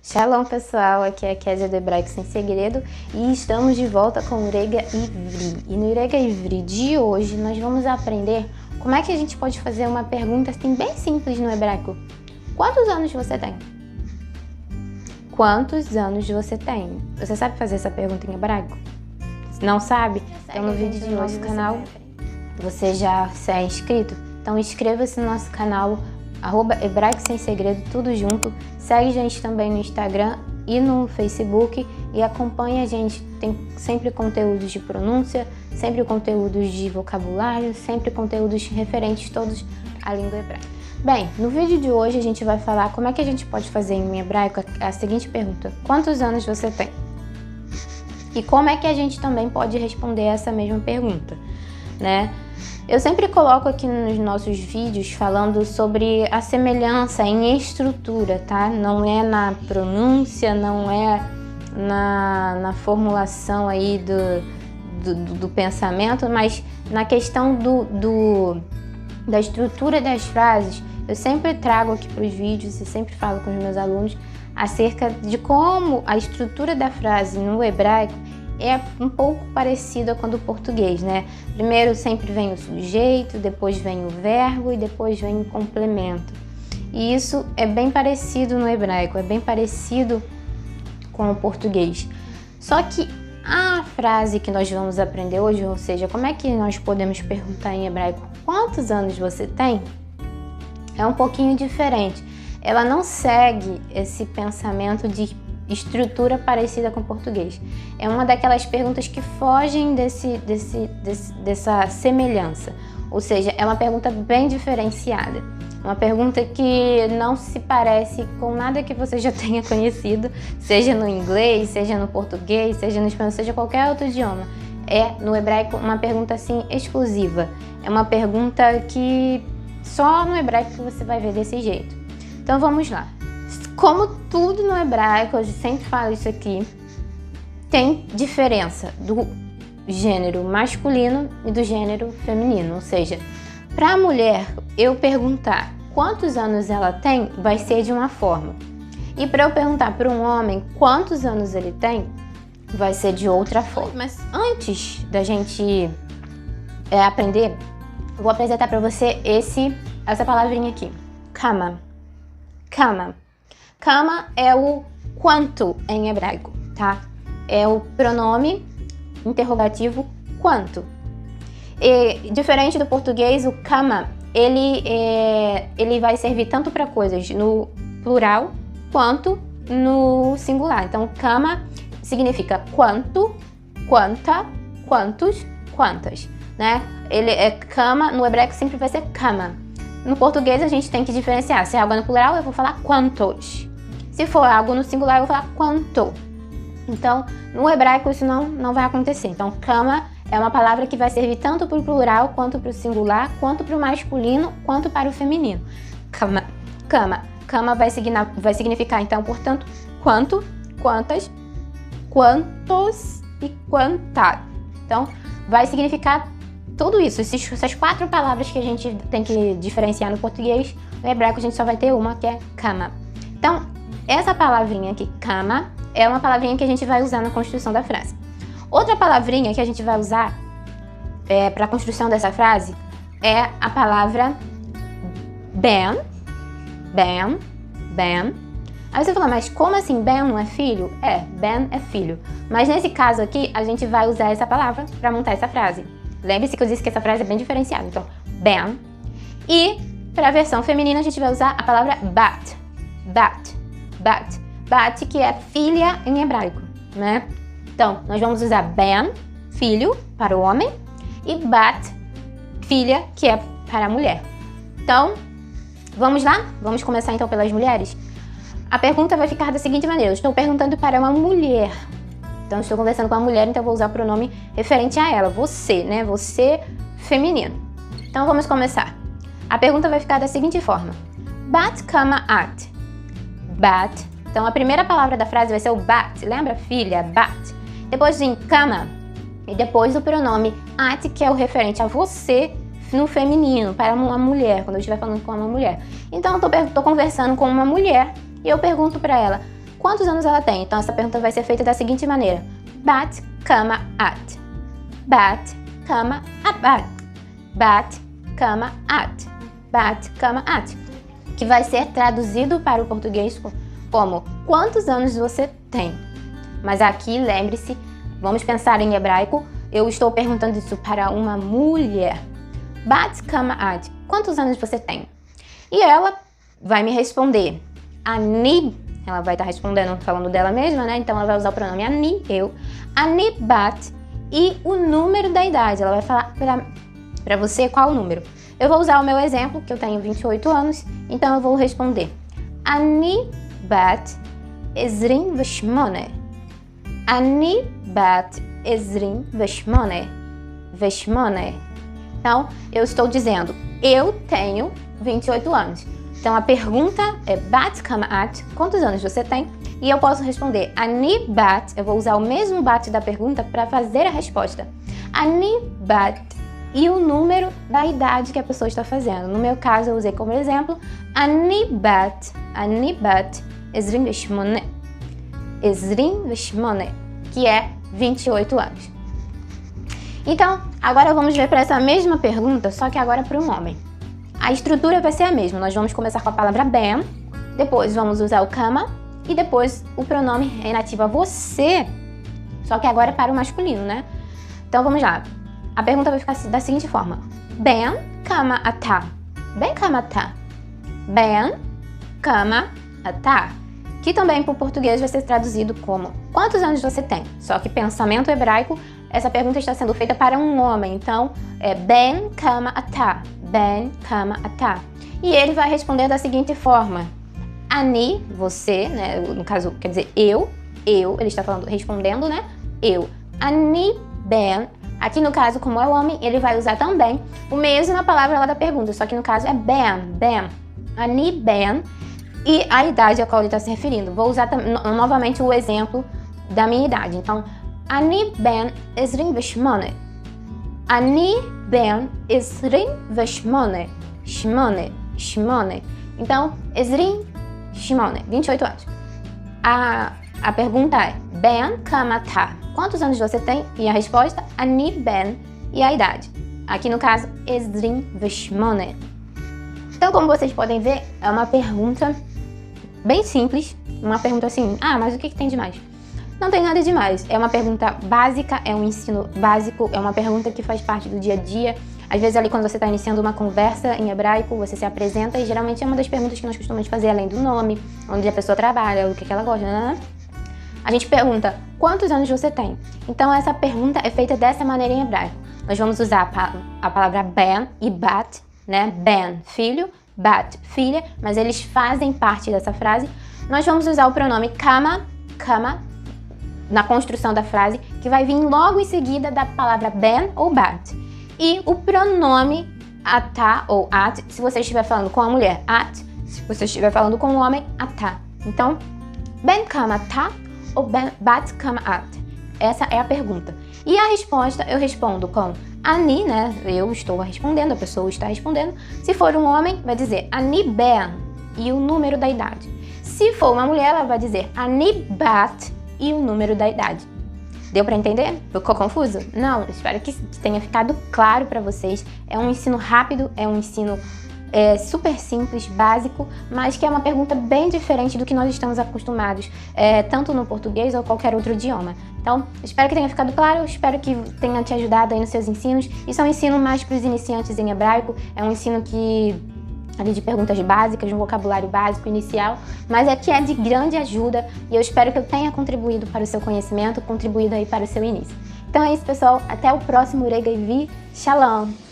Shalom pessoal, aqui é a Kézia do Hebraico Sem Segredo e estamos de volta com o Irega Ivri. E no Irega Ivri de hoje nós vamos aprender como é que a gente pode fazer uma pergunta assim bem simples no hebraico. Quantos anos você tem? Quantos anos você tem? Você sabe fazer essa pergunta em hebraico? Se não sabe, então no vídeo de hoje no canal você já se é inscrito? Então inscreva-se no nosso canal @Hebraico Sem Segredo, tudo junto. Segue a gente também no Instagram e no Facebook e acompanha a gente. Tem sempre conteúdos de pronúncia, sempre conteúdos de vocabulário, sempre conteúdos referentes todos à língua hebraica. Bem, no vídeo de hoje a gente vai falar como é que a gente pode fazer em hebraico a seguinte pergunta: quantos anos você tem? E como é que a gente também pode responder essa mesma pergunta, né? Eu sempre coloco aqui nos nossos vídeos falando sobre a semelhança em estrutura, tá? Não é na pronúncia, não é na formulação aí do pensamento, mas na questão da estrutura das frases. Eu sempre trago aqui para os vídeos e sempre falo com os meus alunos acerca de como a estrutura da frase no hebraico é um pouco parecida com a do português, né? Primeiro sempre vem o sujeito, depois vem o verbo e depois vem o complemento. E isso é bem parecido no hebraico, é bem parecido com o português. Só que a frase que nós vamos aprender hoje, ou seja, como é que nós podemos perguntar em hebraico quantos anos você tem, é um pouquinho diferente. Ela não segue esse pensamento de estrutura parecida com o português. É uma daquelas perguntas que fogem dessa semelhança. Ou seja, é uma pergunta bem diferenciada. Uma pergunta que não se parece com nada que você já tenha conhecido, seja no inglês, seja no português, seja no espanhol, seja qualquer outro idioma. É, no hebraico, uma pergunta assim exclusiva. É uma pergunta que só no hebraico que você vai ver desse jeito. Então vamos lá. Como tudo no hebraico, eu sempre falo isso aqui, tem diferença do gênero masculino e do gênero feminino. Ou seja, para a mulher eu perguntar quantos anos ela tem, vai ser de uma forma. E para eu perguntar para um homem quantos anos ele tem, vai ser de outra forma. Mas antes da gente aprender, eu vou apresentar para você essa palavrinha aqui, kama. Kama. Kama é o quanto em hebraico, tá? É o pronome interrogativo quanto. E, diferente do português, o kama, ele vai servir tanto para coisas no plural quanto no singular. Então, kama significa quanto, quanta, quantos, quantas, né? Kama, no hebraico sempre vai ser kama. No português a gente tem que diferenciar. Se é algo no plural, eu vou falar quantos. Se for algo no singular, eu vou falar quanto. Então, no hebraico isso não vai acontecer. Então, kama é uma palavra que vai servir tanto para o plural, quanto para o singular, quanto para o masculino, quanto para o feminino. Kama, kama. Kama vai significar, então, portanto, quanto, quantas, quantos e quanta. Então, vai significar tudo isso, essas 4 palavras que a gente tem que diferenciar no português. No hebraico a gente só vai ter uma, que é kama. Então, essa palavrinha aqui, kama, é uma palavrinha que a gente vai usar na construção da frase. Outra palavrinha que a gente vai usar para a construção dessa frase é a palavra ben, ben, ben. Aí você fala, mas como assim Ben não é filho? Ben é filho. Mas nesse caso aqui, a gente vai usar essa palavra para montar essa frase. Lembre-se que eu disse que essa frase é bem diferenciada. Então, Ben. E para a versão feminina, a gente vai usar a palavra bat. Bat. Bat. Bat, que é filha em hebraico, né? Então, nós vamos usar Ben, filho, para o homem, e Bat, filha, que é para a mulher. Então, vamos lá? Vamos começar então pelas mulheres? A pergunta vai ficar da seguinte maneira: eu estou perguntando para uma mulher. Então, estou conversando com uma mulher, então eu vou usar o pronome referente a ela, você, né? Você, feminino. Então, vamos começar. A pergunta vai ficar da seguinte forma: Bat kama at. Bat. Então, a primeira palavra da frase vai ser o bat. Lembra, filha? Bat. Depois vem kama. E depois o pronome at, que é o referente a você no feminino, para uma mulher, quando eu estiver falando com uma mulher. Então, eu estou conversando com uma mulher e eu pergunto para ela: quantos anos ela tem. Então essa pergunta vai ser feita da seguinte maneira: Bat kama at. Bat kama at. Bat kama at. Bat kama at. Que vai ser traduzido para o português como quantos anos você tem. Mas aqui, lembre-se, vamos pensar em hebraico. Eu estou perguntando isso para uma mulher. Bat kama at. Quantos anos você tem? E ela vai me responder. Ani. Ela vai estar respondendo, falando dela mesma, né? Então ela vai usar o pronome ani, eu. Ani bat. E o número da idade. Ela vai falar para você qual o número. Eu vou usar o meu exemplo, que eu tenho 28 anos. Então eu vou responder. Ani bat ezrin veshmone. Ani bat ezrin veshmone. Veshmone. Então, eu estou dizendo, eu tenho 28 anos. Então, a pergunta é bat kama at, quantos anos você tem? E eu posso responder ani bat, eu vou usar o mesmo bat da pergunta para fazer a resposta. Ani bat e o número da idade que a pessoa está fazendo. No meu caso, eu usei como exemplo ani bat ezrin veshmone. Ezrin veshmone, que é 28 anos. Então, agora vamos ver para essa mesma pergunta, só que agora para um homem. A estrutura vai ser a mesma. Nós vamos começar com a palavra ben, depois vamos usar o kama e depois o pronome relativo a você, só que agora é para o masculino, né? Então vamos lá. A pergunta vai ficar da seguinte forma: Ben kama ata. Ben kama ata. Ben kama ata. Que também para o português vai ser traduzido como quantos anos você tem? Só que pensamento hebraico, essa pergunta está sendo feita para um homem. Então, é Ben kama ata. Ben kama ata. E ele vai responder da seguinte forma: Ani, você, né? No caso, quer dizer, eu, ele está respondendo, né? Eu. Ani ben. Aqui no caso, como é o homem, ele vai usar também a mesma palavra lá da pergunta, só que no caso é ben. Ani ben. E a idade a qual ele está se referindo. Vou usar novamente o exemplo da minha idade. Então, Ani ben ezrin veshmone. Ani ben ezrin veshmone. Shmone. Então, ezrin shmone, 28 anos. A pergunta é, ben kama ata. Quantos anos você tem? E a resposta, ani ben e a idade. Aqui no caso, ezrin veshmone. Então, como vocês podem ver, é uma pergunta bem simples. Uma pergunta assim, mas o que tem de mais? Não tem nada demais. É uma pergunta básica, é um ensino básico, é uma pergunta que faz parte do dia a dia. Às vezes ali quando você está iniciando uma conversa em hebraico, você se apresenta e geralmente é uma das perguntas que nós costumamos fazer além do nome, onde a pessoa trabalha, o que ela gosta, né? A gente pergunta, quantos anos você tem? Então essa pergunta é feita dessa maneira em hebraico. Nós vamos usar a palavra ben e bat, né? Ben, filho, bat, filha, mas eles fazem parte dessa frase. Nós vamos usar o pronome kama na construção da frase, que vai vir logo em seguida da palavra ben ou bat. E o pronome ata ou at, se você estiver falando com a mulher, at, se você estiver falando com o homem, ata. Então, ben kama ata ou ben bat kama at. Essa é a pergunta. E a resposta eu respondo com ani, né? Eu estou respondendo, a pessoa está respondendo. Se for um homem, vai dizer ani ben e o número da idade. Se for uma mulher, ela vai dizer ani bat e o número da idade. Deu para entender? Ficou confuso? Não, espero que tenha ficado claro para vocês. É um ensino rápido, é um ensino super simples, básico, mas que é uma pergunta bem diferente do que nós estamos acostumados, tanto no português ou qualquer outro idioma. Então, espero que tenha ficado claro, espero que tenha te ajudado aí nos seus ensinos. Isso é um ensino mais para os iniciantes em hebraico, é um ensino ali de perguntas básicas, um vocabulário básico inicial, mas que é de grande ajuda e eu espero que eu tenha contribuído para o seu conhecimento, contribuído aí para o seu início. Então é isso, pessoal. Até o próximo Urega e Vi. Shalom!